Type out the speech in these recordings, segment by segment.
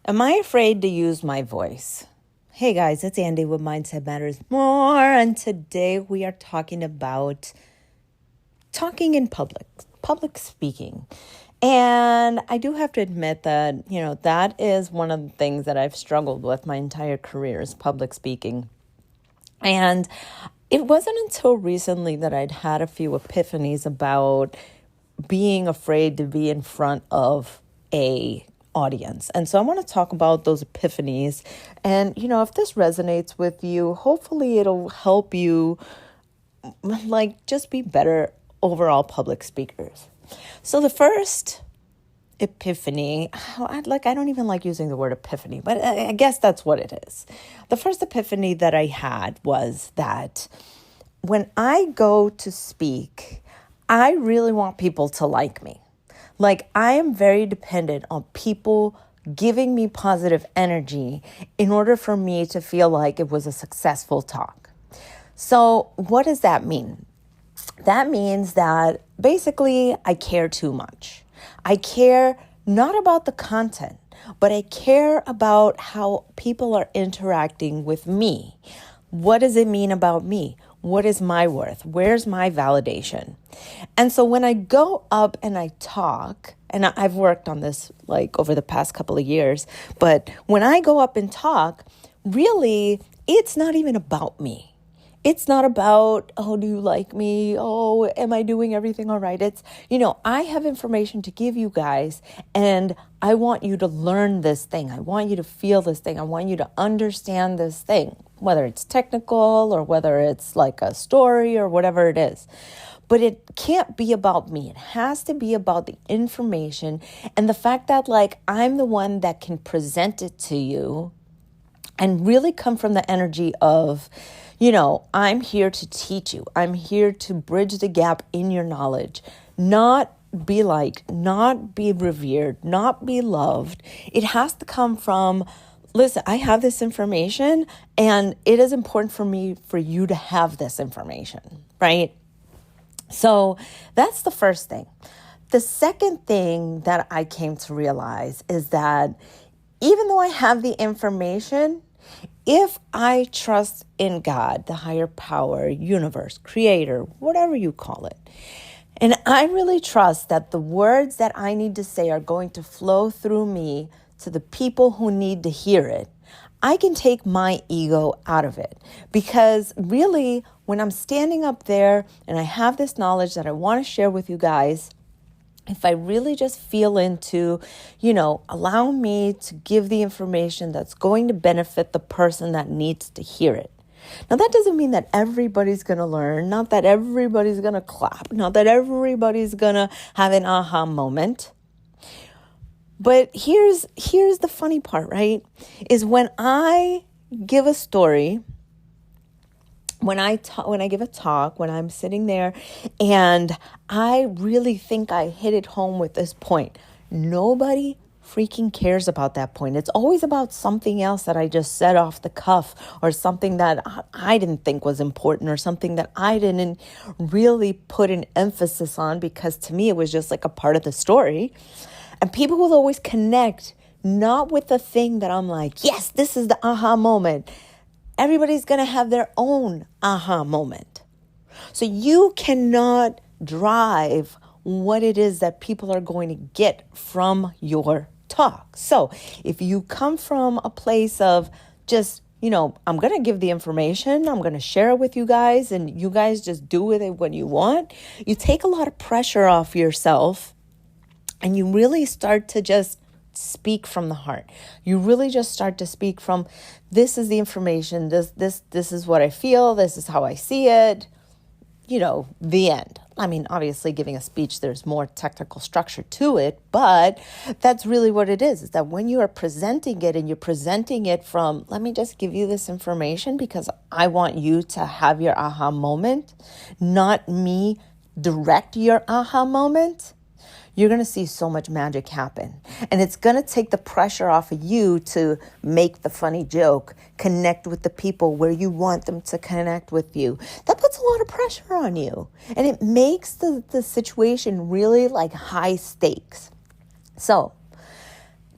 Am I afraid to use my voice? Hey guys, it's Andy with Mindset Matters More, and today we are talking about talking in public speaking. And I do have to admit that, that is one of the things that I've struggled with my entire career is public speaking. And it wasn't until recently that I'd had a few epiphanies about being afraid to be in front of a audience. And so I want to talk about those epiphanies. And, if this resonates with you, hopefully it'll help you just be better overall public speakers. So the first epiphany, I don't even like using the word epiphany, but I guess that's what it is. The first epiphany that I had was that when I go to speak, I really want people to like me. I am very dependent on people giving me positive energy in order for me to feel like it was a successful talk. So what does that mean? That means that basically I care too much. I care not about the content, but I care about how people are interacting with me. What does it mean about me? What is my worth? Where's my validation? And so when I go up and I talk, and I've worked on this over the past couple of years, but when I go up and talk, really, it's not even about me. It's not about, oh, do you like me? Oh, am I doing everything all right? It's, I have information to give you guys, and I want you to learn this thing. I want you to feel this thing. I want you to understand this thing, whether it's technical or whether it's like a story or whatever it is. But it can't be about me. It has to be about the information and the fact that I'm the one that can present it to you and really come from the energy of, I'm here to teach you. I'm here to bridge the gap in your knowledge, not be liked, not be revered, not be loved. It has to come from, listen, I have this information and it is important for you to have this information, right? So that's the first thing. The second thing that I came to realize is that even though I have the information, if I trust in God, the higher power, universe, creator, whatever you call it, and I really trust that the words that I need to say are going to flow through me to the people who need to hear it, I can take my ego out of it. Because really, when I'm standing up there and I have this knowledge that I want to share with you guys, if I really just feel into, allow me to give the information that's going to benefit the person that needs to hear it. Now, that doesn't mean that everybody's going to learn, not that everybody's going to clap, not that everybody's going to have an aha moment. But here's the funny part, right? Is when I give a story, when I give a talk, when I'm sitting there and I really think I hit it home with this point, nobody freaking cares about that point. It's always about something else that I just said off the cuff or something that I didn't think was important or something that I didn't really put an emphasis on because to me it was just like a part of the story. And people will always connect not with the thing that I'm like, yes, this is the aha moment. Everybody's going to have their own aha moment. So you cannot drive what it is that people are going to get from your talk. So if you come from a place of just, I'm going to give the information, I'm going to share it with you guys, and you guys just do with it what you want, you take a lot of pressure off yourself and you really start to just speak from the heart. You really just start to speak from, this is the information, this is what I feel, this is how I see it, the end. I mean, obviously giving a speech, there's more technical structure to it, but that's really what it is that when you are presenting it and you're presenting it from, let me just give you this information because I want you to have your aha moment, not me direct your aha moment, you're going to see so much magic happen. And it's going to take the pressure off of you to make the funny joke, connect with the people where you want them to connect with you. That puts a lot of pressure on you. And it makes the situation really high stakes. So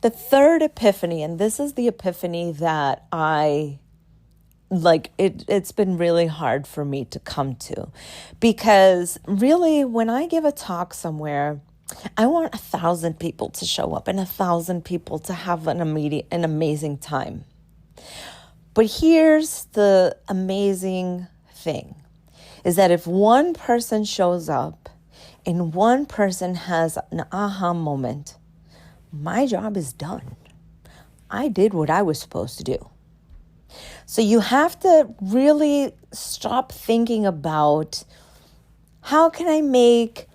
The third epiphany, and this is the epiphany that it's been really hard for me to come to, because really when I give a talk somewhere, I want 1,000 people to show up and 1,000 people to have an amazing time. But here's the amazing thing, is that if one person shows up and one person has an aha moment, my job is done. I did what I was supposed to do. So you have to really stop thinking about how can I make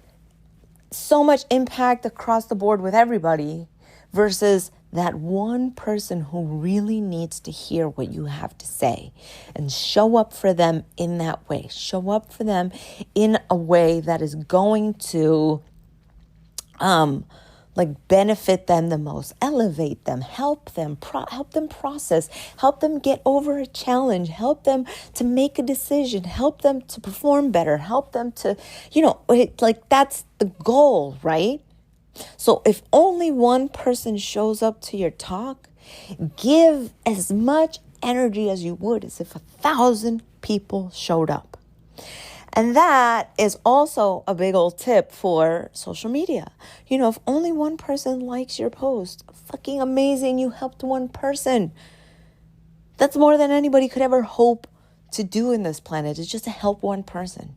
so much impact across the board with everybody versus that one person who really needs to hear what you have to say, and show up for them in that way. Show up for them in a way that is going to benefit them the most, elevate them, help them process, help them get over a challenge, help them to make a decision, help them to perform better, help them to, that's the goal, right? So if only one person shows up to your talk, give as much energy as you would as if 1,000 people showed up. And that is also a big old tip for social media. If only one person likes your post, fucking amazing, you helped one person. That's more than anybody could ever hope to do in this planet, is just to help one person.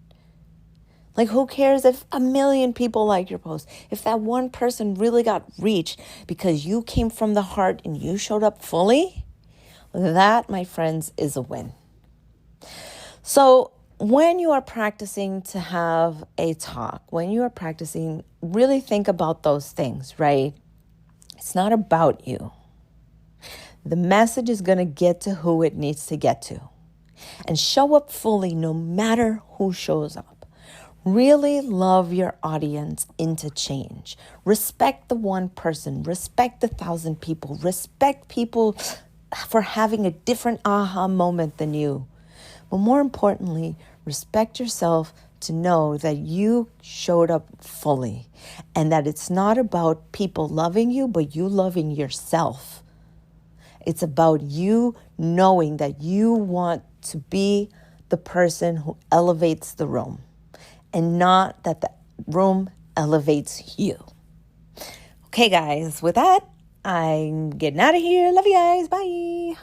Who cares if 1 million people like your post? If that one person really got reached because you came from the heart and you showed up fully, that, my friends, is a win. So when you are practicing to have a talk, when you are practicing, really think about those things, right? It's not about you. The message is going to get to who it needs to get to. And show up fully no matter who shows up. Really love your audience into change. Respect the one person. Respect the 1,000 people. Respect people for having a different aha moment than you. But more importantly, respect yourself to know that you showed up fully, and that it's not about people loving you, but you loving yourself. It's about you knowing that you want to be the person who elevates the room, and not that the room elevates you. Okay, guys, with that, I'm getting out of here. Love you guys. Bye.